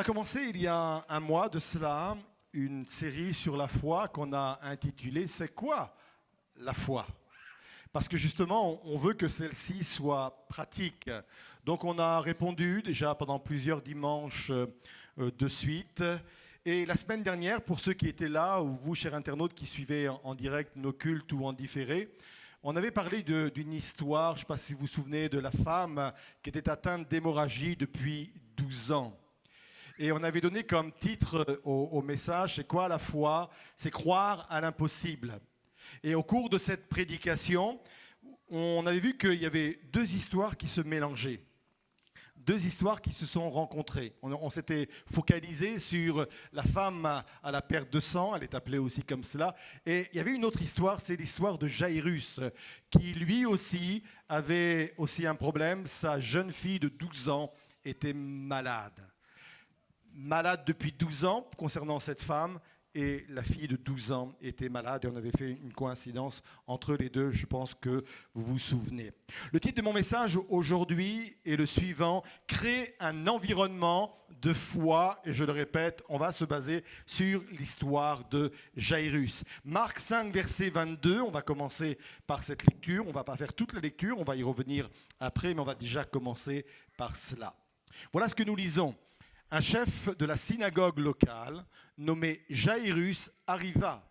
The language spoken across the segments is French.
a commencé il y a un mois de cela une série sur la foi qu'on a intitulée « C'est quoi la foi ?» Parce que justement, on veut que celle-ci soit pratique. Donc on a répondu déjà pendant plusieurs dimanches de suite. Et la semaine dernière, pour ceux qui étaient là, ou vous, chers internautes, qui suivez en direct nos cultes ou en différé, on avait parlé d'une histoire, je ne sais pas si vous vous souvenez, de la femme qui était atteinte d'hémorragie depuis 12 ans. Et on avait donné comme titre au message, c'est quoi la foi? C'est croire à l'impossible. Et au cours de cette prédication, on avait vu qu'il y avait deux histoires qui se mélangeaient. Deux histoires qui se sont rencontrées. On s'était focalisé sur la femme à la perte de sang, elle est appelée aussi comme cela. Et il y avait une autre histoire, c'est l'histoire de Jairus, qui lui aussi avait aussi un problème. Sa jeune fille de 12 ans était malade. Malade depuis 12 ans concernant cette femme, et la fille de 12 ans était malade, et on avait fait une coïncidence entre les deux, je pense que vous vous souvenez. Le titre de mon message aujourd'hui est le suivant: créer un environnement de foi, et je le répète, on va se baser sur l'histoire de Jairus. Marc 5, verset 22, on va commencer par cette lecture, on ne va pas faire toute la lecture, on va y revenir après, mais on va déjà commencer par cela. Voilà ce que nous lisons. Un chef de la synagogue locale, nommé Jairus, arriva.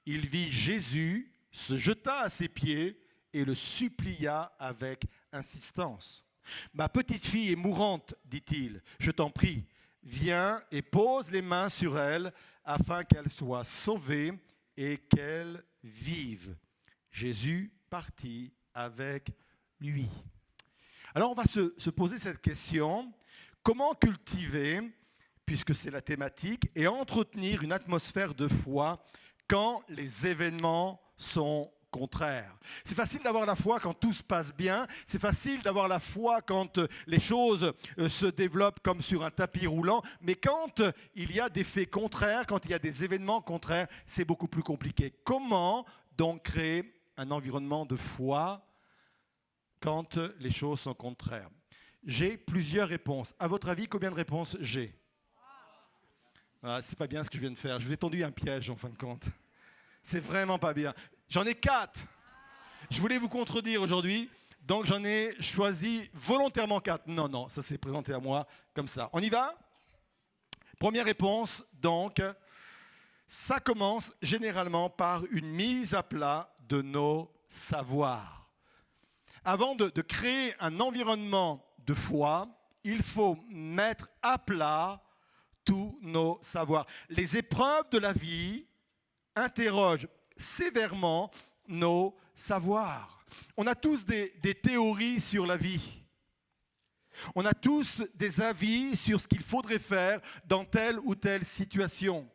Il vit Jésus, se jeta à ses pieds et le supplia avec insistance. « Ma petite fille est mourante, dit-il. Je t'en prie, viens et pose les mains sur elle afin qu'elle soit sauvée et qu'elle vive. » Jésus partit avec lui. Alors on va se poser cette question. Comment cultiver, puisque c'est la thématique, et entretenir une atmosphère de foi quand les événements sont contraires? C'est facile d'avoir la foi quand tout se passe bien, c'est facile d'avoir la foi quand les choses se développent comme sur un tapis roulant, mais quand il y a des faits contraires, quand il y a des événements contraires, c'est beaucoup plus compliqué. Comment donc créer un environnement de foi quand les choses sont contraires? J'ai plusieurs réponses. À votre avis, combien de réponses j'ai? C'est pas bien ce que je viens de faire. Je vous ai tendu un piège en fin de compte. C'est vraiment pas bien. J'en ai 4. Je voulais vous contredire aujourd'hui, donc j'en ai choisi volontairement 4. Non, ça s'est présenté à moi comme ça. On y va? Première réponse, donc, ça commence généralement par une mise à plat de nos savoirs. Avant de créer un environnement de foi, il faut mettre à plat tous nos savoirs. Les épreuves de la vie interrogent sévèrement nos savoirs. On a tous des théories sur la vie. On a tous des avis sur ce qu'il faudrait faire dans telle ou telle situation.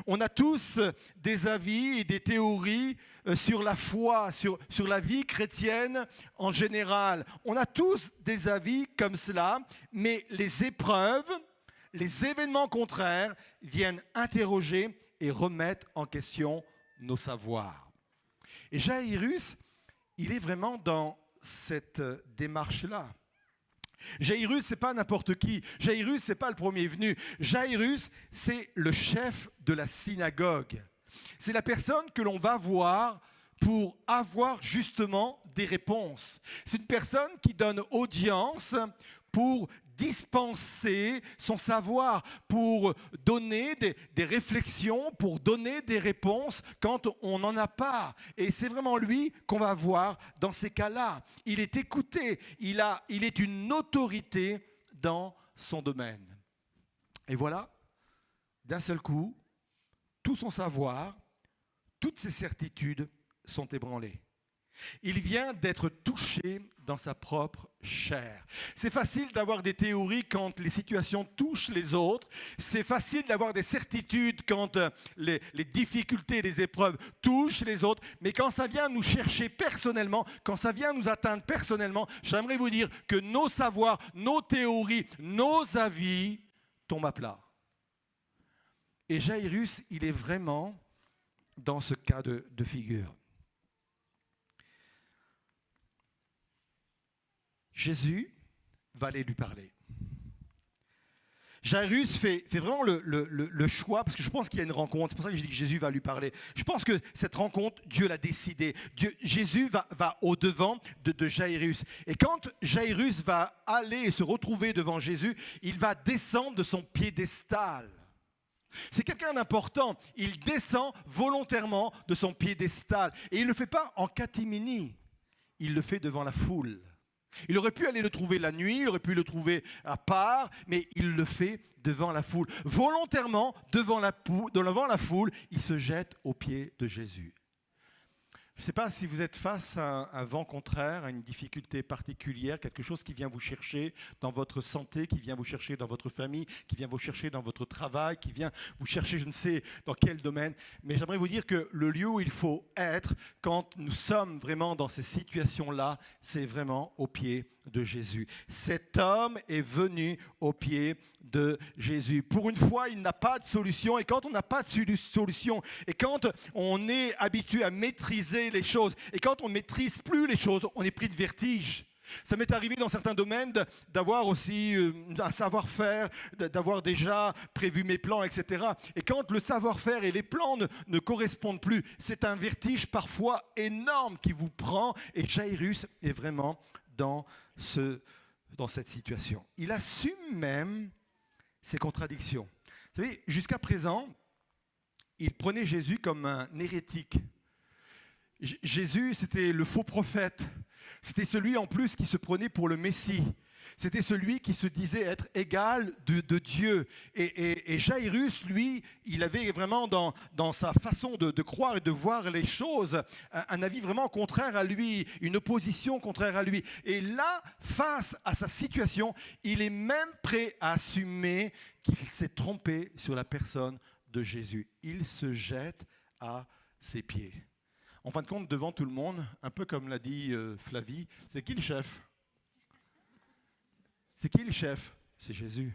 On a tous des avis et des théories sur la foi, sur la vie chrétienne en général. On a tous des avis comme cela, mais les épreuves, les événements contraires viennent interroger et remettre en question nos savoirs. Et Jairus, il est vraiment dans cette démarche-là. Jairus, ce n'est pas n'importe qui. Jairus, ce n'est pas le premier venu. Jairus, c'est le chef de la synagogue. C'est la personne que l'on va voir pour avoir justement des réponses. C'est une personne qui donne audience pour dispenser son savoir, pour donner des réflexions, pour donner des réponses quand on n'en a pas. Et c'est vraiment lui qu'on va voir dans ces cas-là. Il est écouté, il est une autorité dans son domaine. Et voilà, d'un seul coup, tout son savoir, toutes ses certitudes sont ébranlées. Il vient d'être touché dans sa propre chair. C'est facile d'avoir des théories quand les situations touchent les autres. C'est facile d'avoir des certitudes quand les difficultés, les épreuves touchent les autres. Mais quand ça vient nous chercher personnellement, quand ça vient nous atteindre personnellement, j'aimerais vous dire que nos savoirs, nos théories, nos avis tombent à plat. Et Jairus, il est vraiment dans ce cas de figure. Jésus va aller lui parler. Jairus fait vraiment le choix, parce que je pense qu'il y a une rencontre, c'est pour ça que je dis que Jésus va lui parler. Je pense que cette rencontre, Dieu l'a décidé. Jésus va au-devant de Jairus. Et quand Jairus va aller et se retrouver devant Jésus, il va descendre de son piédestal. C'est quelqu'un d'important. Il descend volontairement de son piédestal. Et il ne le fait pas en catimini, il le fait devant la foule. Il aurait pu aller le trouver la nuit, il aurait pu le trouver à part, mais il le fait devant la foule. Volontairement, devant la foule, il se jette aux pieds de Jésus. Je ne sais pas si vous êtes face à un vent contraire, à une difficulté particulière, quelque chose qui vient vous chercher dans votre santé, qui vient vous chercher dans votre famille, qui vient vous chercher dans votre travail, qui vient vous chercher je ne sais dans quel domaine. Mais j'aimerais vous dire que le lieu où il faut être quand nous sommes vraiment dans ces situations-là, c'est vraiment au pied de Jésus. Cet homme est venu au pied de Jésus. Pour une fois, il n'a pas de solution. Et quand on n'a pas de solution, et quand on est habitué à maîtriser les choses, et quand on ne maîtrise plus les choses, on est pris de vertige. Ça m'est arrivé dans certains domaines d'avoir aussi un savoir-faire, d'avoir déjà prévu mes plans, etc. Et quand le savoir-faire et les plans ne correspondent plus, c'est un vertige parfois énorme qui vous prend. Et Jairus est vraiment dans cette situation. Il assume même ses contradictions. Vous savez, jusqu'à présent, il prenait Jésus comme un hérétique. Jésus, c'était le faux prophète. C'était celui en plus qui se prenait pour le Messie. C'était celui qui se disait être égal de Dieu. Et Jairus, lui, il avait vraiment dans sa façon de croire et de voir les choses un avis vraiment contraire à lui, une opposition contraire à lui. Et là, face à sa situation, il est même prêt à assumer qu'il s'est trompé sur la personne de Jésus. Il se jette à ses pieds. En fin de compte, devant tout le monde, un peu comme l'a dit Flavie, c'est qui le chef ? C'est qui le chef ? C'est Jésus.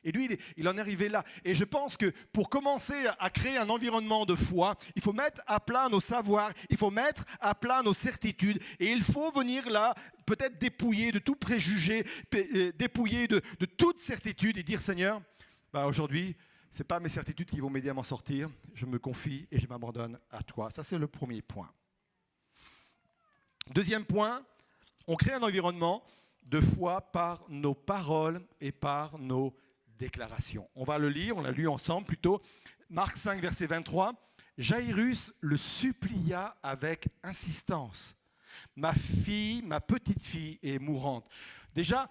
Et lui, il en est arrivé là. Et je pense que pour commencer à créer un environnement de foi, il faut mettre à plat nos savoirs, il faut mettre à plat nos certitudes. Et il faut venir là, peut-être dépouiller de tout préjugé, dépouiller de toute certitude et dire, Seigneur, aujourd'hui, ce n'est pas mes certitudes qui vont m'aider à m'en sortir. Je me confie et je m'abandonne à toi. Ça, c'est le premier point. Deuxième point, on crée un environnement de foi par nos paroles et par nos déclarations. On va le lire, on l'a lu ensemble plutôt. Marc 5, verset 23. Jairus le supplia avec insistance. Ma petite fille est mourante. Déjà,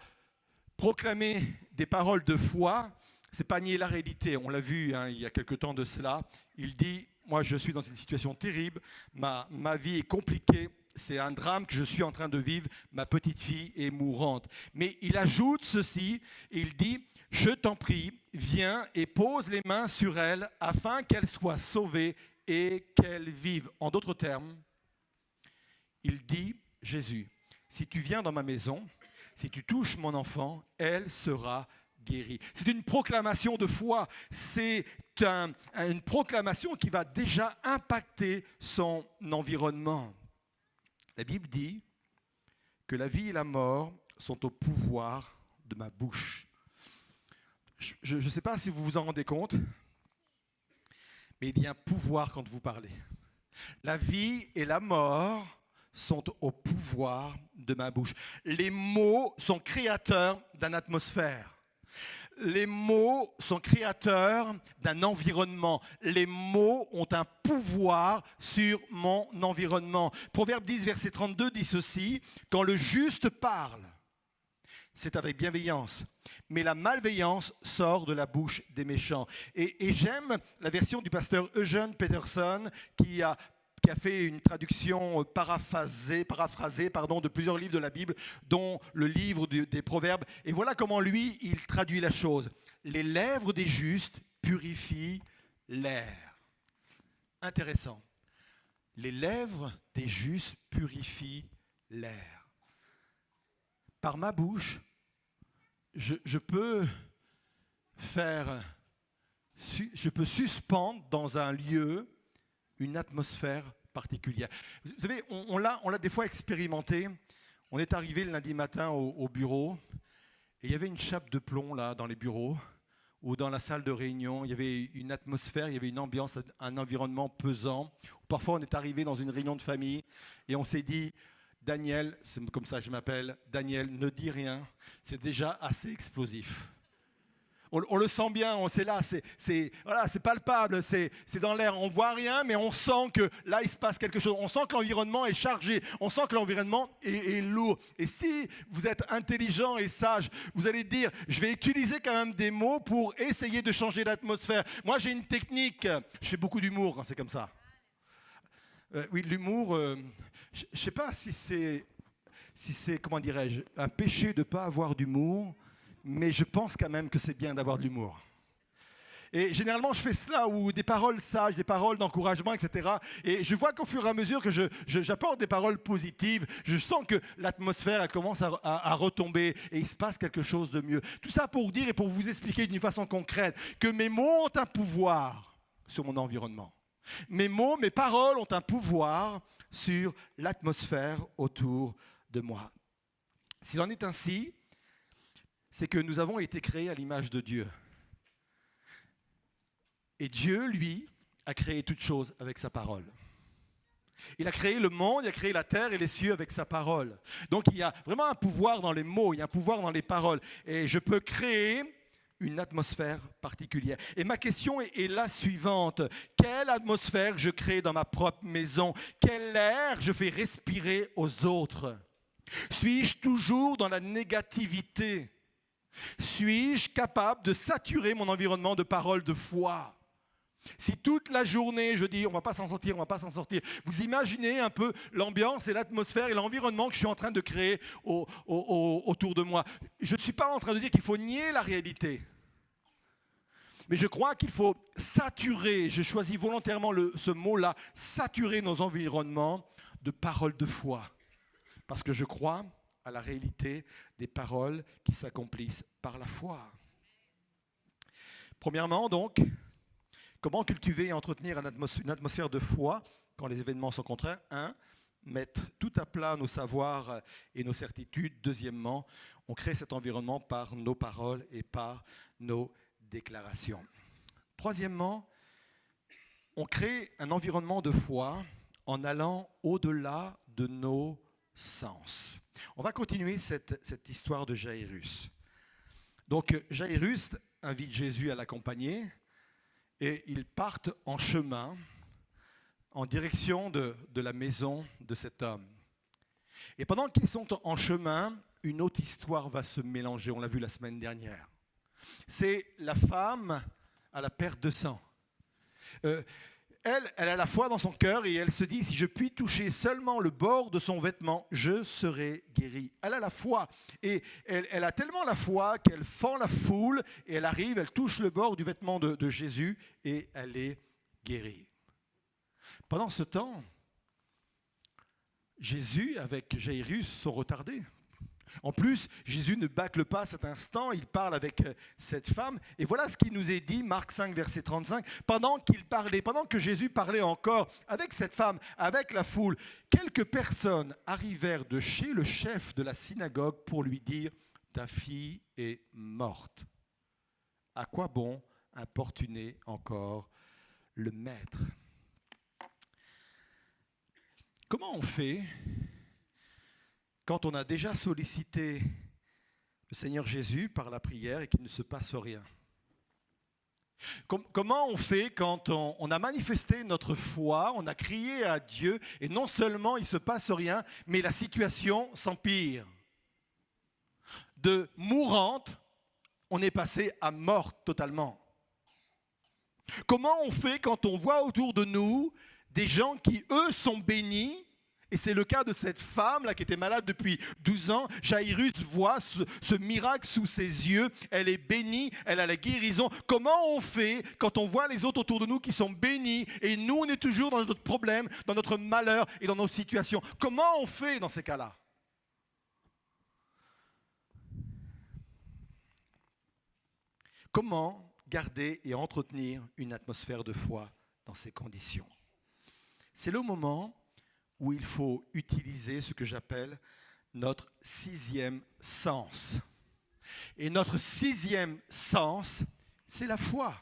proclamer des paroles de foi, c'est pas nier la réalité. On l'a vu il y a quelque temps de cela. Il dit, moi je suis dans une situation terrible, ma vie est compliquée, c'est un drame que je suis en train de vivre, ma petite fille est mourante. Mais il ajoute ceci, il dit, je t'en prie, viens et pose les mains sur elle afin qu'elle soit sauvée et qu'elle vive. En d'autres termes, il dit, Jésus, si tu viens dans ma maison, si tu touches mon enfant, elle sera guérie. C'est une proclamation de foi, c'est une proclamation qui va déjà impacter son environnement. La Bible dit que la vie et la mort sont au pouvoir de ma bouche. Je ne sais pas si vous vous en rendez compte, mais il y a un pouvoir quand vous parlez. La vie et la mort sont au pouvoir de ma bouche. Les mots sont créateurs d'une atmosphère. Les mots sont créateurs d'un environnement. Les mots ont un pouvoir sur mon environnement. Proverbe 10, verset 32 dit ceci, « Quand le juste parle, c'est avec bienveillance, mais la malveillance sort de la bouche des méchants. » Et j'aime la version du pasteur Eugene Peterson qui a fait une traduction paraphrasée de plusieurs livres de la Bible, dont le livre des Proverbes. Et voilà comment lui, il traduit la chose. Les lèvres des justes purifient l'air. Intéressant. Les lèvres des justes purifient l'air. Par ma bouche, je peux suspendre dans un lieu une atmosphère particulière. Vous savez, on l'a des fois expérimenté. On est arrivé le lundi matin au bureau et il y avait une chape de plomb là dans les bureaux. où dans la salle de réunion, il y avait une atmosphère, il y avait une ambiance, un environnement pesant. Parfois, on est arrivé dans une réunion de famille et on s'est dit, Daniel, c'est comme ça que je m'appelle, Daniel, ne dis rien, c'est déjà assez explosif. On le sent bien, c'est là, voilà, c'est palpable, c'est dans l'air. On ne voit rien, mais on sent que là, il se passe quelque chose. On sent que l'environnement est chargé, on sent que l'environnement est lourd. Et si vous êtes intelligent et sage, vous allez dire, je vais utiliser quand même des mots pour essayer de changer l'atmosphère. Moi, j'ai une technique, je fais beaucoup d'humour quand c'est comme ça. Oui, l'humour, je ne sais pas si c'est, comment dirais-je, un péché de ne pas avoir d'humour, mais je pense quand même que c'est bien d'avoir de l'humour. Et généralement, je fais cela, ou des paroles sages, des paroles d'encouragement, etc. Et je vois qu'au fur et à mesure que j'apporte des paroles positives, je sens que l'atmosphère elle commence à retomber et il se passe quelque chose de mieux. Tout ça pour dire et pour vous expliquer d'une façon concrète que mes mots ont un pouvoir sur mon environnement. Mes mots, mes paroles ont un pouvoir sur l'atmosphère autour de moi. S'il en est ainsi, c'est que nous avons été créés à l'image de Dieu. Et Dieu, lui, a créé toutes choses avec sa parole. Il a créé le monde, il a créé la terre et les cieux avec sa parole. Donc il y a vraiment un pouvoir dans les mots, il y a un pouvoir dans les paroles. Et je peux créer une atmosphère particulière. Et ma question est la suivante. Quelle atmosphère je crée dans ma propre maison? Quel air je fais respirer aux autres? Suis-je toujours dans la négativité? Suis-je capable de saturer mon environnement de paroles de foi? Si toute la journée je dis on ne va pas s'en sortir, on ne va pas s'en sortir, vous imaginez un peu l'ambiance et l'atmosphère et l'environnement que je suis en train de créer autour de moi. Je ne suis pas en train de dire qu'il faut nier la réalité. Mais je crois qu'il faut saturer, je choisis volontairement ce mot-là, saturer nos environnements de paroles de foi. Parce que je crois à la réalité des paroles qui s'accomplissent par la foi. Premièrement, donc, comment cultiver et entretenir une atmosphère de foi quand les événements sont contraires? 1. Mettre tout à plat nos savoirs et nos certitudes. Deuxièmement, on crée cet environnement par nos paroles et par nos déclarations. Troisièmement, on crée un environnement de foi en allant au-delà de nos sens. On va continuer cette histoire de Jairus. Donc Jairus invite Jésus à l'accompagner et ils partent en chemin en direction de la maison de cet homme. Et pendant qu'ils sont en chemin, une autre histoire va se mélanger, on l'a vu la semaine dernière. C'est la femme à la perte de sang. Elle a la foi dans son cœur et elle se dit, si je puis toucher seulement le bord de son vêtement, je serai guérie. Elle a la foi et elle a tellement la foi qu'elle fend la foule et elle arrive, elle touche le bord du vêtement de Jésus et elle est guérie. Pendant ce temps, Jésus avec Jairus sont retardés. En plus, Jésus ne bâcle pas cet instant, il parle avec cette femme. Et voilà ce qui nous est dit, Marc 5, verset 35. Pendant que Jésus parlait encore avec cette femme, avec la foule, quelques personnes arrivèrent de chez le chef de la synagogue pour lui dire « Ta fille est morte. À quoi bon importuner encore le maître ?» Comment on fait quand on a déjà sollicité le Seigneur Jésus par la prière et qu'il ne se passe rien? Comment on fait quand on a manifesté notre foi, on a crié à Dieu et non seulement il ne se passe rien, mais la situation s'empire? De mourante, on est passé à morte totalement. Comment on fait quand on voit autour de nous des gens qui, eux, sont bénis? Et c'est le cas de cette femme-là qui était malade depuis 12 ans. Jairus voit ce miracle sous ses yeux. Elle est bénie, elle a la guérison. Comment on fait quand on voit les autres autour de nous qui sont bénis et nous, on est toujours dans notre problème, dans notre malheur et dans nos situations? Comment on fait dans ces cas-là? Comment garder et entretenir une atmosphère de foi dans ces conditions? C'est le moment où il faut utiliser ce que j'appelle notre sixième sens. Et notre sixième sens C'est la foi.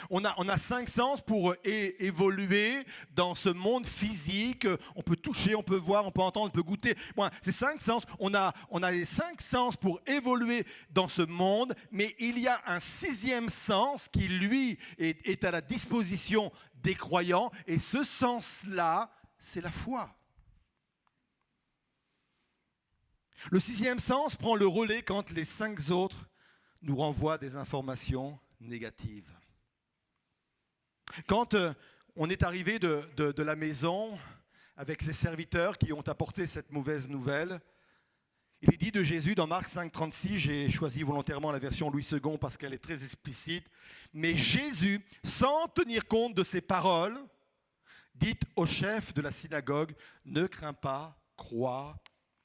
On a 5 sens pour évoluer dans ce monde physique. On peut toucher, on peut voir, on peut entendre, on peut goûter. Bon, c'est 5 sens. On a les 5 sens pour évoluer dans ce monde, mais il y a un 6e sens qui, lui, est à la disposition des croyants. Et ce sens-là, c'est la foi. Le 6e sens prend le relais quand les 5 autres nous renvoient des informations négatives. Quand on est arrivé de la maison avec ses serviteurs qui ont apporté cette mauvaise nouvelle, il est dit de Jésus dans Marc 5,36, j'ai choisi volontairement la version Louis II parce qu'elle est très explicite, mais Jésus, sans tenir compte de ces paroles, dit au chef de la synagogue, ne crains pas, crois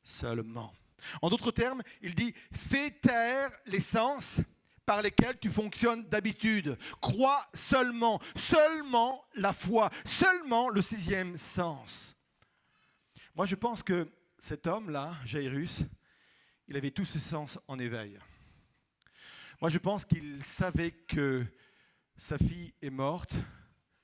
seulement. En d'autres termes, il dit, fais taire les sens par lesquels tu fonctionnes d'habitude. Crois seulement, seulement la foi, seulement le 6e sens. Moi, je pense que cet homme-là, Jairus, il avait tous ses sens en éveil. Moi, je pense qu'il savait que sa fille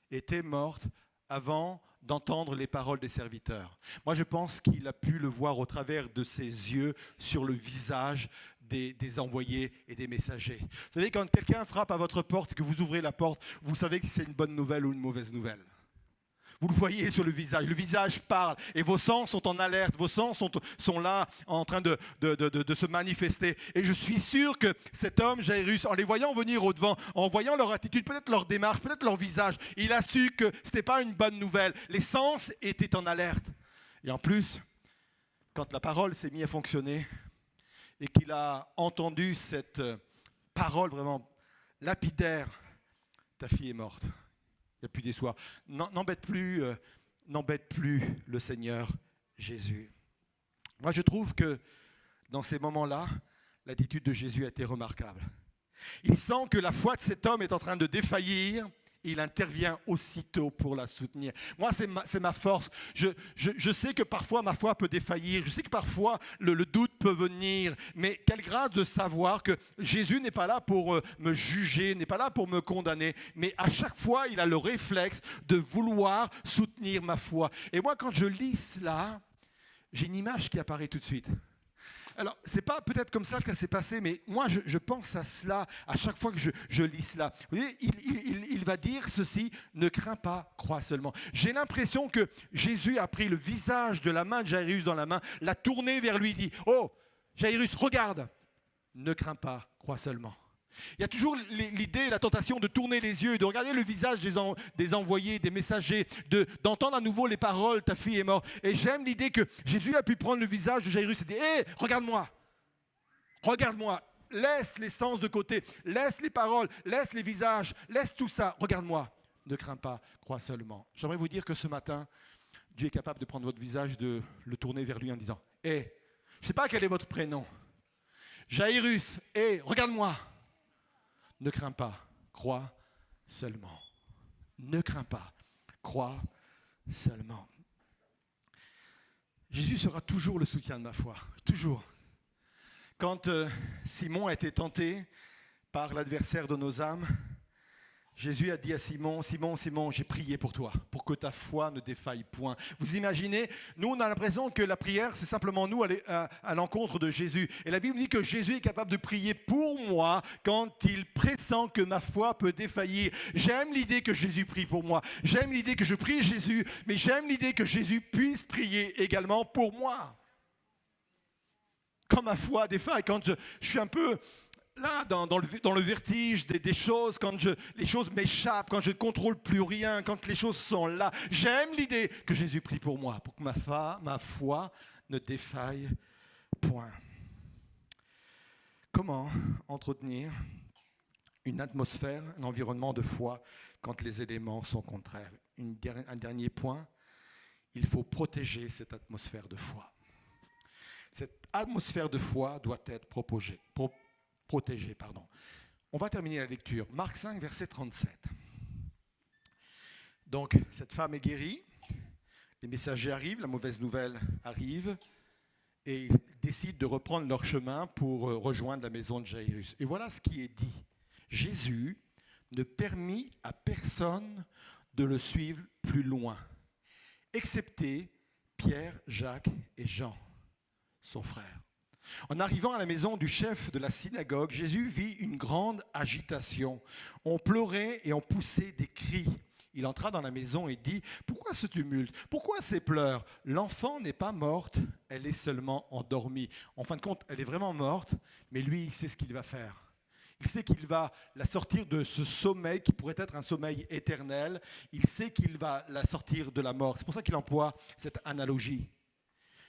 était morte avant d'entendre les paroles des serviteurs. Moi, je pense qu'il a pu le voir au travers de ses yeux sur le visage des envoyés et des messagers. Vous savez, quand quelqu'un frappe à votre porte, que vous ouvrez la porte, vous savez que c'est une bonne nouvelle ou une mauvaise nouvelle. Vous le voyez sur le visage parle et vos sens sont en alerte, vos sens sont là en train de se manifester. Et je suis sûr que cet homme, Jairus, en les voyant venir au-devant, en voyant leur attitude, peut-être leur démarche, peut-être leur visage, il a su que ce n'était pas une bonne nouvelle. Les sens étaient en alerte. Et en plus, quand la parole s'est mise à fonctionner et qu'il a entendu cette parole vraiment lapidaire, ta fille est morte. Il n'y a plus d'espoir. N'embête plus le Seigneur Jésus. Moi, je trouve que dans ces moments-là, l'attitude de Jésus a été remarquable. Il sent que la foi de cet homme est en train de défaillir. Il intervient aussitôt pour la soutenir. Moi, c'est ma force. Je sais que parfois ma foi peut défaillir. Je sais que parfois le doute peut venir. Mais quelle grâce de savoir que Jésus n'est pas là pour me juger, n'est pas là pour me condamner. Mais à chaque fois, il a le réflexe de vouloir soutenir ma foi. Et moi, quand je lis cela, j'ai une image qui apparaît tout de suite. Alors, ce n'est pas peut-être comme ça que ça s'est passé, mais moi, je pense à cela à chaque fois que je lis cela. Vous voyez, il va dire ceci, ne crains pas, crois seulement. J'ai l'impression que Jésus a pris le visage de la main de Jairus dans la main, l'a tourné vers lui, dit, oh, Jairus, regarde, ne crains pas, crois seulement. Il y a toujours l'idée, la tentation de tourner les yeux, de regarder le visage des envoyés, des messagers, d'entendre à nouveau les paroles, ta fille est morte. Et j'aime l'idée que Jésus a pu prendre le visage de Jairus et dire, hé, regarde-moi, laisse les sens de côté, laisse les paroles, laisse les visages, laisse tout ça, regarde-moi, ne crains pas, crois seulement. J'aimerais vous dire que ce matin, Dieu est capable de prendre votre visage, de le tourner vers lui en disant, hé, je ne sais pas quel est votre prénom, Jairus, hé, regarde-moi. Ne crains pas, crois seulement. Ne crains pas, crois seulement. Jésus sera toujours le soutien de ma foi, toujours. Quand Simon a été tenté par l'adversaire de nos âmes, Jésus a dit à Simon, Simon, j'ai prié pour toi, pour que ta foi ne défaille point. Vous imaginez, nous on a l'impression que la prière, c'est simplement nous aller à l'encontre de Jésus. Et la Bible dit que Jésus est capable de prier pour moi quand il pressent que ma foi peut défaillir. J'aime l'idée que Jésus prie pour moi. J'aime l'idée que je prie Jésus, mais j'aime l'idée que Jésus puisse prier également pour moi. Quand ma foi défaille, quand je suis un peu là, dans le vertige des choses, quand les choses m'échappent, quand je ne contrôle plus rien, quand les choses sont là, j'aime l'idée que Jésus prie pour moi, pour que ma foi ne défaille point. Comment entretenir une atmosphère, un environnement de foi quand les éléments sont contraires? Un dernier point, il faut protéger cette atmosphère de foi. Cette atmosphère de foi doit être protégée. On va terminer la lecture. Marc 5, verset 37. Donc, cette femme est guérie, les messagers arrivent, la mauvaise nouvelle arrive, et ils décident de reprendre leur chemin pour rejoindre la maison de Jairus. Et voilà ce qui est dit. Jésus ne permit à personne de le suivre plus loin, excepté Pierre, Jacques et Jean, son frère. En arrivant à la maison du chef de la synagogue, Jésus vit une grande agitation. On pleurait et on poussait des cris. Il entra dans la maison et dit « Pourquoi ce tumulte? Pourquoi ces pleurs? L'enfant n'est pas morte, elle est seulement endormie. » En fin de compte, elle est vraiment morte, mais lui, il sait ce qu'il va faire. Il sait qu'il va la sortir de ce sommeil qui pourrait être un sommeil éternel. Il sait qu'il va la sortir de la mort. C'est pour ça qu'il emploie cette analogie.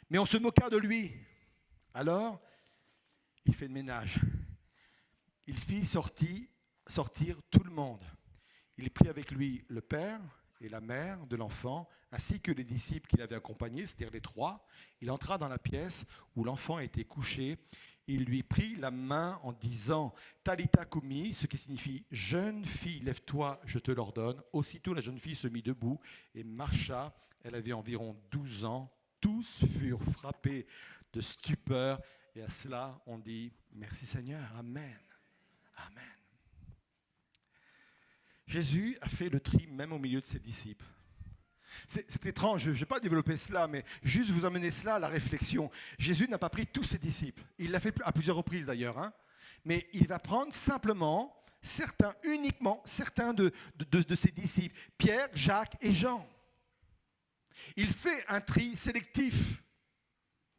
Mais on se moqua de lui. Alors, il fait le ménage. Il fit sortir tout le monde. Il prit avec lui le père et la mère de l'enfant, ainsi que les disciples qui l'avaient accompagné, c'est-à-dire les trois. Il entra dans la pièce où l'enfant était couché. Il lui prit la main en disant « Talitha Koumi », ce qui signifie « Jeune fille, lève-toi, je te l'ordonne ». Aussitôt, la jeune fille se mit debout et marcha. Elle avait environ 12 ans. Tous furent frappés de stupeur. Et à cela, on dit « Merci Seigneur, Amen, Amen ». Jésus a fait le tri même au milieu de ses disciples. C'est étrange, je ne vais pas développer cela, mais juste vous amener cela à la réflexion. Jésus n'a pas pris tous ses disciples. Il l'a fait à plusieurs reprises d'ailleurs. Mais il va prendre simplement uniquement certains de ses disciples. Pierre, Jacques et Jean. Il fait un tri sélectif.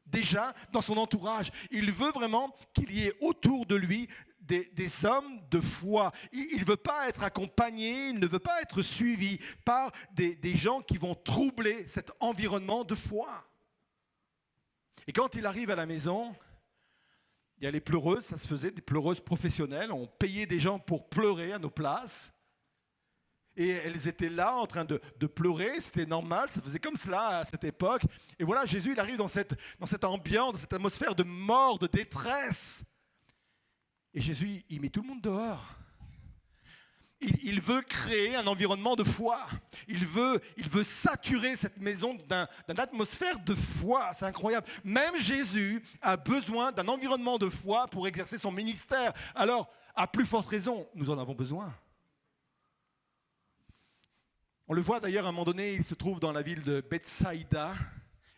Déjà, dans son entourage, il veut vraiment qu'il y ait autour de lui des hommes de foi. Il ne veut pas être accompagné, il ne veut pas être suivi par des gens qui vont troubler cet environnement de foi. Et quand il arrive à la maison, il y a les pleureuses, ça se faisait, des pleureuses professionnelles. On payait des gens pour pleurer à nos places. Et elles étaient là en train de pleurer, c'était normal, ça faisait comme cela à cette époque. Et voilà, Jésus, il arrive dans cette ambiance, dans cette atmosphère de mort, de détresse. Et Jésus, il met tout le monde dehors. Il veut créer un environnement de foi. Il veut saturer cette maison d'une atmosphère de foi. C'est incroyable. Même Jésus a besoin d'un environnement de foi pour exercer son ministère. Alors, à plus forte raison, nous en avons besoin. On le voit d'ailleurs à un moment donné, il se trouve dans la ville de Bethsaïda.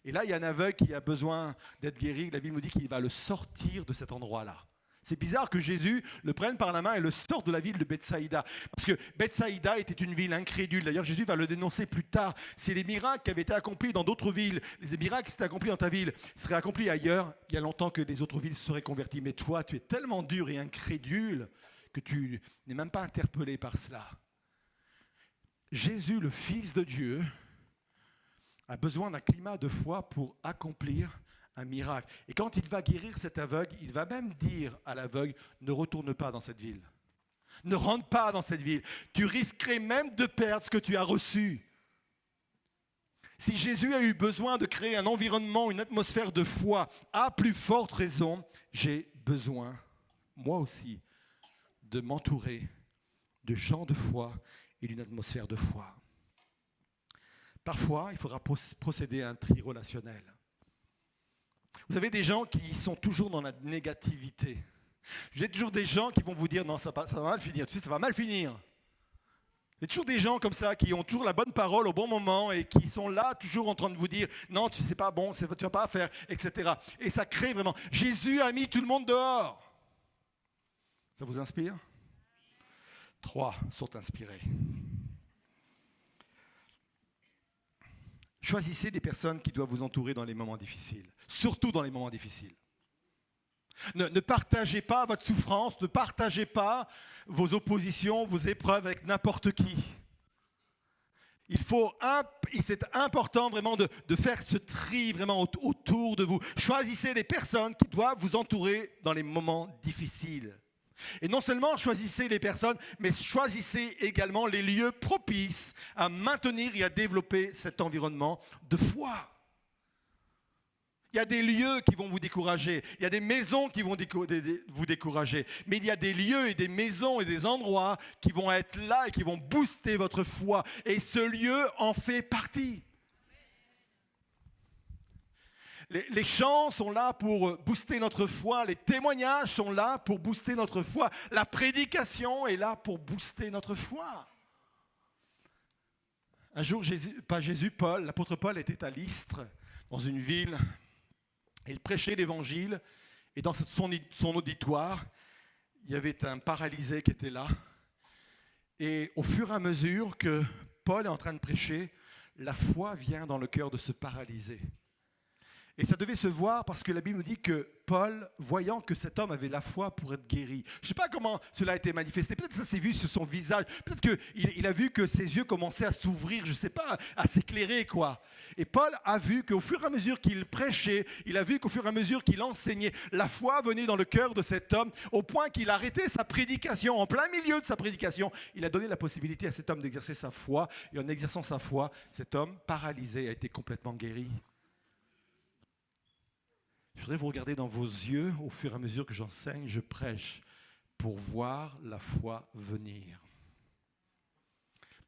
Et là, il y a un aveugle qui a besoin d'être guéri. La Bible nous dit qu'il va le sortir de cet endroit-là. C'est bizarre que Jésus le prenne par la main et le sorte de la ville de Bethsaïda. Parce que Bethsaïda était une ville incrédule. D'ailleurs, Jésus va le dénoncer plus tard. C'est les miracles qui avaient été accomplis dans d'autres villes. Les miracles qui s'étaient accomplis dans ta ville seraient accomplis ailleurs. Il y a longtemps que les autres villes se seraient converties. Mais toi, tu es tellement dur et incrédule que tu n'es même pas interpellé par cela. Jésus, le Fils de Dieu, a besoin d'un climat de foi pour accomplir un miracle. Et quand il va guérir cet aveugle, il va même dire à l'aveugle, ne retourne pas dans cette ville. Ne rentre pas dans cette ville. Tu risquerais même de perdre ce que tu as reçu. Si Jésus a eu besoin de créer un environnement, une atmosphère de foi, à plus forte raison, j'ai besoin, moi aussi, de m'entourer de gens de foi et d'une atmosphère de foi. Parfois, il faudra procéder à un tri relationnel. Vous avez des gens qui sont toujours dans la négativité. Vous avez toujours des gens qui vont vous dire « Non, ça va mal finir. » Tu sais, ça va mal finir. Il y a toujours des gens comme ça qui ont toujours la bonne parole au bon moment et qui sont là toujours en train de vous dire « Non, tu ne sais pas bon, tu ne vas pas faire, etc. » Et ça crée vraiment... Jésus a mis tout le monde dehors. Ça vous inspire? 3 sont inspirés. Choisissez des personnes qui doivent vous entourer dans les moments difficiles, surtout dans les moments difficiles. Ne partagez pas votre souffrance, ne partagez pas vos oppositions, vos épreuves avec n'importe qui. C'est important vraiment de faire ce tri vraiment autour de vous. Choisissez les personnes qui doivent vous entourer dans les moments difficiles. Et non seulement choisissez les personnes, mais choisissez également les lieux propices à maintenir et à développer cet environnement de foi. Il y a des lieux qui vont vous décourager, il y a des maisons qui vont vous décourager, mais il y a des lieux et des maisons et des endroits qui vont être là et qui vont booster votre foi. Et ce lieu en fait partie. Les chants sont là pour booster notre foi. Les témoignages sont là pour booster notre foi. La prédication est là pour booster notre foi. Un jour, Paul, l'apôtre Paul était à Lystre, dans une ville. Il prêchait l'évangile. Et dans son auditoire, il y avait un paralysé qui était là. Et au fur et à mesure que Paul est en train de prêcher, la foi vient dans le cœur de ce paralysé. Et ça devait se voir parce que la Bible nous dit que Paul, voyant que cet homme avait la foi pour être guéri, je ne sais pas comment cela a été manifesté, peut-être que ça s'est vu sur son visage, peut-être qu'il a vu que ses yeux commençaient à s'ouvrir, je ne sais pas, à s'éclairer quoi. Et Paul a vu qu'au fur et à mesure qu'il prêchait, il a vu qu'au fur et à mesure qu'il enseignait, la foi venait dans le cœur de cet homme, au point qu'il arrêtait sa prédication, en plein milieu de sa prédication, il a donné la possibilité à cet homme d'exercer sa foi, et en exerçant sa foi, cet homme paralysé a été complètement guéri. Je voudrais vous regarder dans vos yeux au fur et à mesure que j'enseigne, je prêche pour voir la foi venir,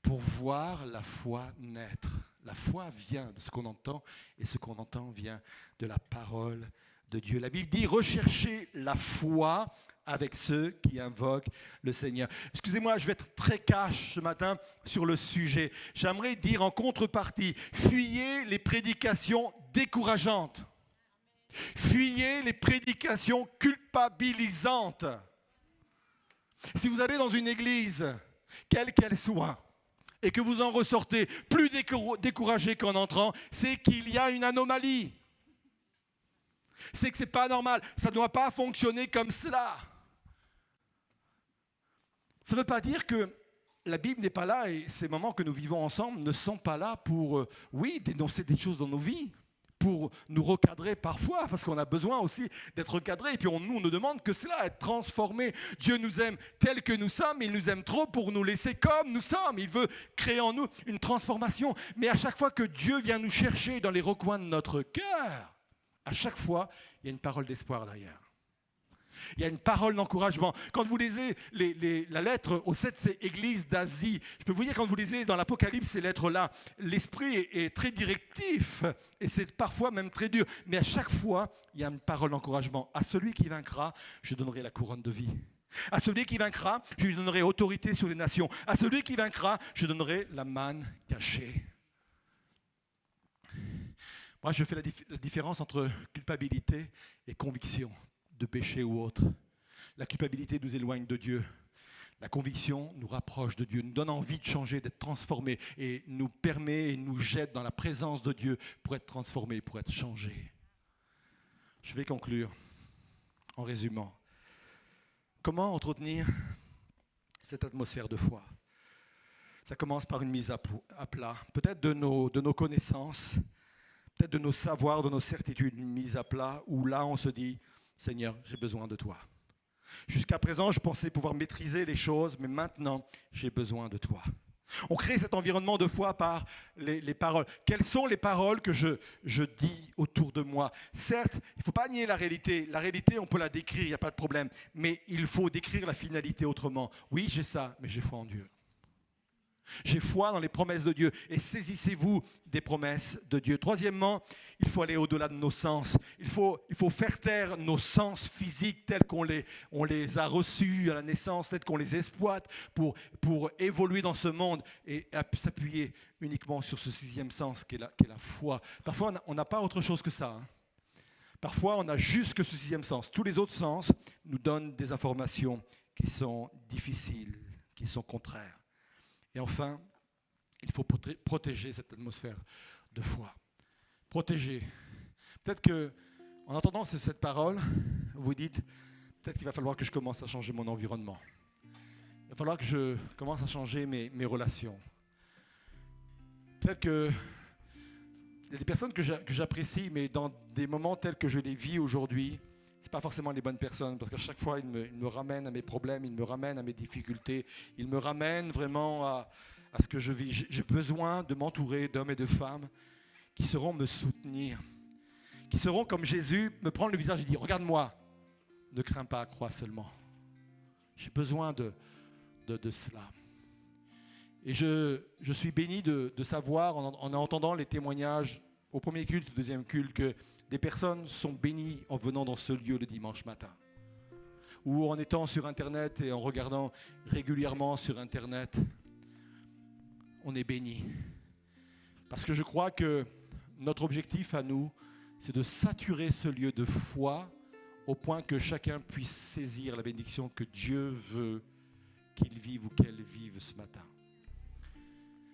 pour voir la foi naître. La foi vient de ce qu'on entend et ce qu'on entend vient de la parole de Dieu. La Bible dit recherchez la foi avec ceux qui invoquent le Seigneur. Excusez-moi, je vais être très cash ce matin sur le sujet. J'aimerais dire en contrepartie, fuyez les prédications décourageantes. Fuyez les prédications culpabilisantes. Si vous allez dans une église, quelle qu'elle soit, et que vous en ressortez plus découragé qu'en entrant, c'est qu'il y a une anomalie. C'est que ce n'est pas normal. Ça ne doit pas fonctionner comme cela. Ça ne veut pas dire que la Bible n'est pas là et ces moments que nous vivons ensemble ne sont pas là pour, dénoncer des choses dans nos vies. Pour nous recadrer parfois, parce qu'on a besoin aussi d'être recadré. Et puis on nous demande que cela, être transformé. Dieu nous aime tel que nous sommes, il nous aime trop pour nous laisser comme nous sommes. Il veut créer en nous une transformation. Mais à chaque fois que Dieu vient nous chercher dans les recoins de notre cœur, à chaque fois, il y a une parole d'espoir derrière. Il y a une parole d'encouragement. Quand vous lisez la lettre aux 7 églises d'Asie, je peux vous dire, quand vous lisez dans l'Apocalypse ces lettres-là, l'esprit est très directif et c'est parfois même très dur. Mais à chaque fois, il y a une parole d'encouragement. À celui qui vaincra, je donnerai la couronne de vie. À celui qui vaincra, je lui donnerai autorité sur les nations. À celui qui vaincra, je donnerai la manne cachée. Moi, je fais la différence entre culpabilité et conviction de péché ou autre. La culpabilité nous éloigne de Dieu. La conviction nous rapproche de Dieu, nous donne envie de changer, d'être transformé et nous permet et nous jette dans la présence de Dieu pour être transformé, pour être changé. Je vais conclure en résumant. Comment entretenir cette atmosphère de foi? Ça commence par une mise à plat, peut-être de nos connaissances, peut-être de nos savoirs, de nos certitudes, une mise à plat où là on se dit Seigneur, j'ai besoin de toi. Jusqu'à présent, je pensais pouvoir maîtriser les choses, mais maintenant, j'ai besoin de toi. On crée cet environnement de foi par les paroles. Quelles sont les paroles que je dis autour de moi? Certes, il ne faut pas nier la réalité. La réalité, on peut la décrire, il n'y a pas de problème. Mais il faut décrire la finalité autrement. Oui, j'ai ça, mais j'ai foi en Dieu. J'ai foi dans les promesses de Dieu et saisissez-vous des promesses de Dieu. Troisièmement, il faut aller au-delà de nos sens. Il faut faire taire nos sens physiques tels qu'on les a reçus à la naissance, tels qu'on les exploite pour évoluer dans ce monde et s'appuyer uniquement sur ce 6e sens qui est la foi. Parfois, on n'a pas autre chose que ça. Hein. Parfois, on a juste que ce 6e sens. Tous les autres sens nous donnent des informations qui sont difficiles, qui sont contraires. Et enfin, il faut protéger cette atmosphère de foi. Protéger. Peut-être qu'en entendant cette parole, vous dites, peut-être qu'il va falloir que je commence à changer mon environnement. Il va falloir que je commence à changer mes relations. Peut-être qu'il y a des personnes que j'apprécie, mais dans des moments tels que je les vis aujourd'hui, ce n'est pas forcément les bonnes personnes, parce qu'à chaque fois, ils me ramènent à mes problèmes, ils me ramènent à mes difficultés, ils me ramènent vraiment à ce que je vis. J'ai besoin de m'entourer d'hommes et de femmes qui sauront me soutenir, qui sauront, comme Jésus, me prendre le visage et dire « Regarde-moi, ne crains pas, crois seulement ». J'ai besoin de cela. Et je suis béni de savoir, en entendant les témoignages au premier culte, au deuxième culte, que Des personnes sont bénies en venant dans ce lieu le dimanche matin. Ou en étant sur Internet et en regardant régulièrement sur Internet, on est bénis. Parce que je crois que notre objectif à nous, c'est de saturer ce lieu de foi au point que chacun puisse saisir la bénédiction que Dieu veut qu'il vive ou qu'elle vive ce matin.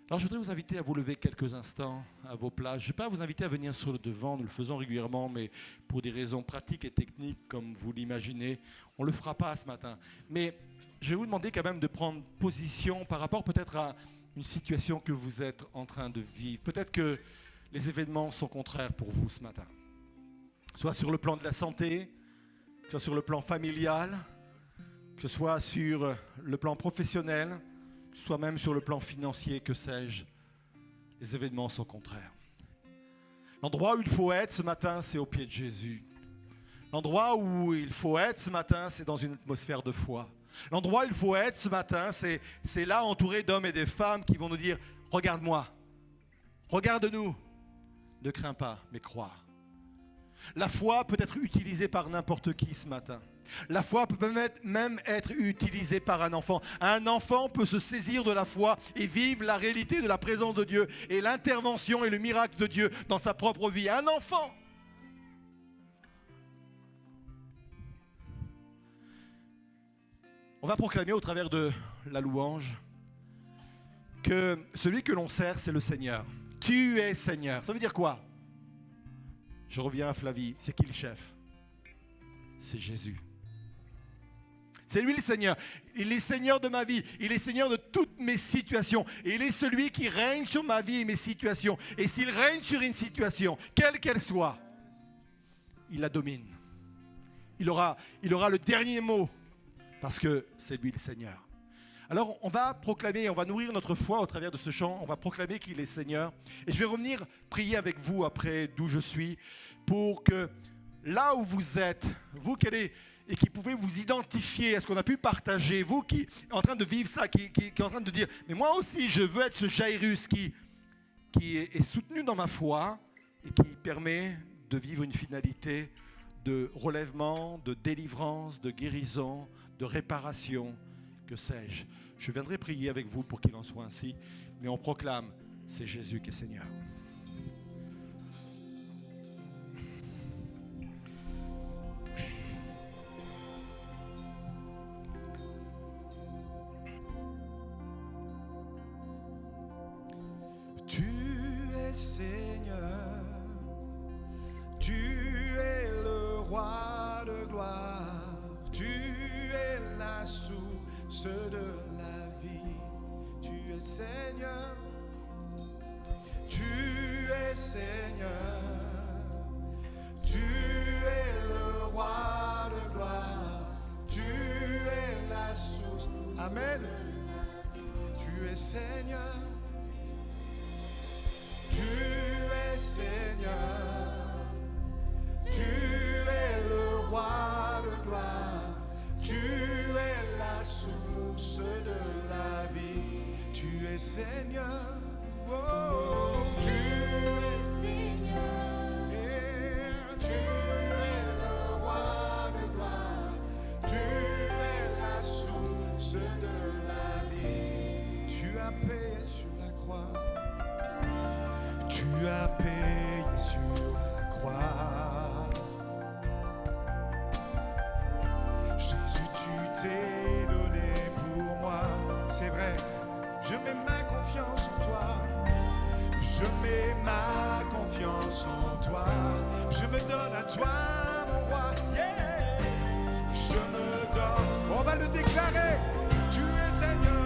Alors je voudrais vous inviter à vous lever quelques instants à vos places. Je ne vais pas vous inviter à venir sur le devant, nous le faisons régulièrement, mais pour des raisons pratiques et techniques, comme vous l'imaginez, on ne le fera pas ce matin. Mais je vais vous demander quand même de prendre position par rapport peut-être à une situation que vous êtes en train de vivre. Peut-être que les événements sont contraires pour vous ce matin. Soit sur le plan de la santé, que ce soit sur le plan familial, que ce soit sur le plan professionnel, que ce soit même sur le plan financier, que sais-je, les événements sont contraires. L'endroit où il faut être ce matin, c'est au pied de Jésus. L'endroit où il faut être ce matin, c'est dans une atmosphère de foi. L'endroit où il faut être ce matin, c'est là entouré d'hommes et de femmes qui vont nous dire « Regarde-moi, regarde-nous, ne crains pas, mais crois ». La foi peut être utilisée par n'importe qui ce matin. La foi peut même être utilisée par un enfant. Un enfant peut se saisir de la foi et vivre la réalité de la présence de Dieu et l'intervention et le miracle de Dieu dans sa propre vie. Un enfant. On va proclamer au travers de la louange que celui que l'on sert, c'est le Seigneur. Tu es Seigneur. Ça veut dire quoi? Je reviens à Flavie. C'est qui le chef? C'est Jésus. C'est lui le Seigneur. Il est Seigneur de ma vie. Il est Seigneur de toutes mes situations. Et il est celui qui règne sur ma vie et mes situations. Et s'il règne sur une situation, quelle qu'elle soit, il la domine. Il aura le dernier mot parce que c'est lui le Seigneur. Alors on va proclamer, on va nourrir notre foi au travers de ce chant. On va proclamer qu'il est Seigneur. Et je vais revenir prier avec vous après d'où je suis pour que là où vous êtes, vous et qui pouvez vous identifier à ce qu'on a pu partager, vous qui êtes en train de vivre ça, qui est en train de dire « Mais moi aussi, je veux être ce Jairus qui est soutenu dans ma foi et qui permet de vivre une finalité de relèvement, de délivrance, de guérison, de réparation, que sais-je. » Je viendrai prier avec vous pour qu'il en soit ainsi, mais on proclame « C'est Jésus qui est Seigneur ». Seigneur, tu es le roi de gloire, tu es la source de la vie, tu es Seigneur, tu es Seigneur, tu es le roi de gloire, tu es la source, amen, tu es Seigneur. Tu es Seigneur, tu es le roi de gloire, tu es la source de la vie, tu es Seigneur, oh, tu es Seigneur, yeah, tu es le roi de gloire, tu es la source de la vie, tu as payé sur la croix. Tu as payé sur la croix. Jésus, tu t'es donné pour moi. C'est vrai, je mets ma confiance en toi. Je mets ma confiance en toi. Je me donne à toi, mon roi. Yeah. Je me donne. On va le déclarer. Tu es Seigneur.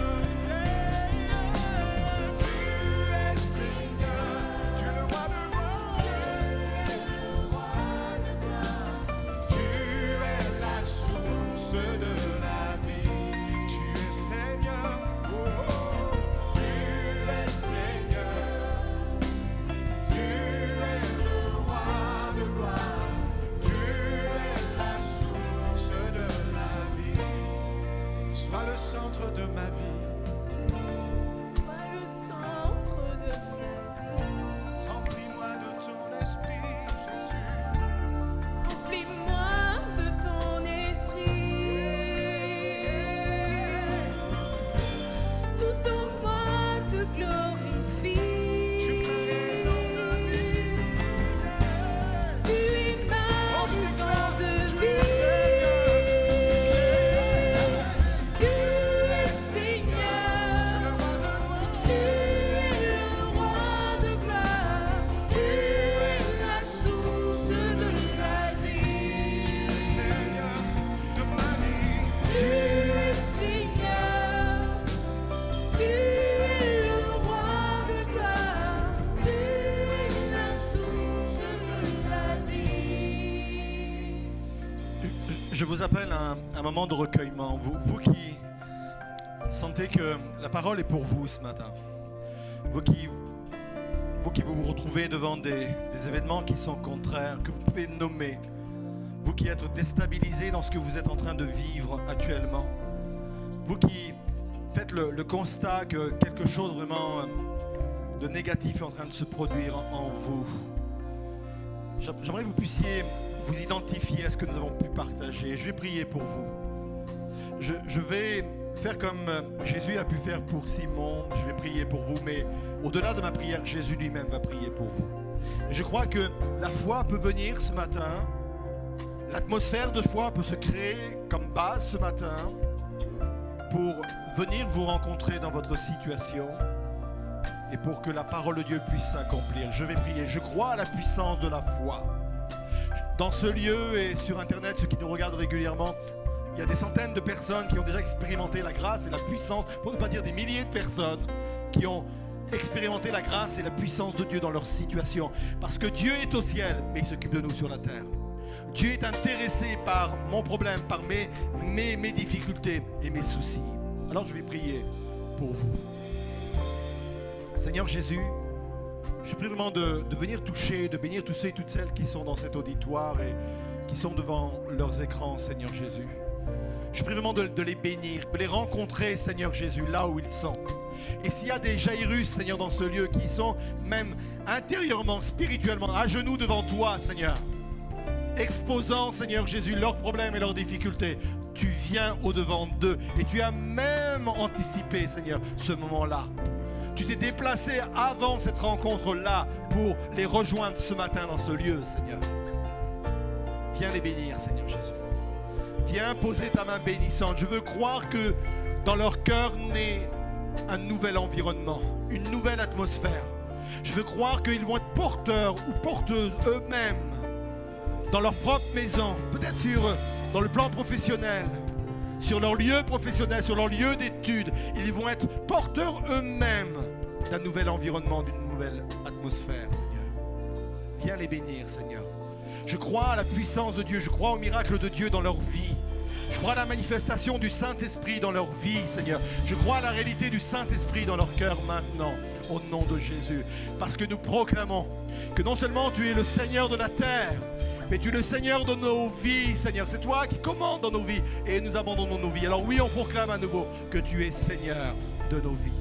Centre de ma vie, sois le centre de ma vie. Remplis-moi de ton esprit, Jésus. Je vous appelle à un moment de recueillement. Vous qui sentez que la parole est pour vous ce matin. Vous qui vous retrouvez devant des événements qui sont contraires, que vous pouvez nommer. Vous qui êtes déstabilisés dans ce que vous êtes en train de vivre actuellement. Vous qui faites le constat que quelque chose vraiment de négatif est en train de se produire en vous. J'aimerais que vous puissiez vous identifier à ce que nous avons pu partager. Je vais prier pour vous. Je vais faire comme Jésus a pu faire pour Simon. Je vais prier pour vous, mais au-delà de ma prière, Jésus lui-même va prier pour vous. Et je crois que la foi peut venir ce matin. L'atmosphère de foi peut se créer comme base ce matin pour venir vous rencontrer dans votre situation et pour que la parole de Dieu puisse s'accomplir. Je vais prier. Je crois à la puissance de la foi. Dans ce lieu et sur Internet, ceux qui nous regardent régulièrement, il y a des centaines de personnes qui ont déjà expérimenté la grâce et la puissance, pour ne pas dire des milliers de personnes qui ont expérimenté la grâce et la puissance de Dieu dans leur situation. Parce que Dieu est au ciel, mais il s'occupe de nous sur la terre. Dieu est intéressé par mon problème, par mes difficultés et mes soucis. Alors je vais prier pour vous. Seigneur Jésus, je prie vraiment de venir toucher, de bénir tous ceux et toutes celles qui sont dans cet auditoire et qui sont devant leurs écrans, Seigneur Jésus. Je prie vraiment de les bénir, de les rencontrer, Seigneur Jésus, là où ils sont. Et s'il y a des Jairus, Seigneur, dans ce lieu, qui sont même intérieurement, spirituellement, à genoux devant toi, Seigneur, exposant, Seigneur Jésus, leurs problèmes et leurs difficultés, tu viens au-devant d'eux et tu as même anticipé, Seigneur, ce moment-là. Tu t'es déplacé avant cette rencontre-là pour les rejoindre ce matin dans ce lieu, Seigneur. Viens les bénir, Seigneur Jésus. Viens poser ta main bénissante. Je veux croire que dans leur cœur naît un nouvel environnement, une nouvelle atmosphère. Je veux croire qu'ils vont être porteurs ou porteuses eux-mêmes dans leur propre maison, peut-être dans le plan professionnel, sur leur lieu professionnel, sur leur lieu d'études. Ils vont être porteurs eux-mêmes d'un nouvel environnement, d'une nouvelle atmosphère, Seigneur. Viens les bénir, Seigneur. Je crois à la puissance de Dieu, je crois au miracle de Dieu dans leur vie. Je crois à la manifestation du Saint-Esprit dans leur vie, Seigneur. Je crois à la réalité du Saint-Esprit dans leur cœur maintenant, au nom de Jésus. Parce que nous proclamons que non seulement tu es le Seigneur de la terre, mais tu es le Seigneur de nos vies, Seigneur. C'est toi qui commandes dans nos vies et nous abandonnons nos vies. Alors oui, on proclame à nouveau que tu es Seigneur de nos vies.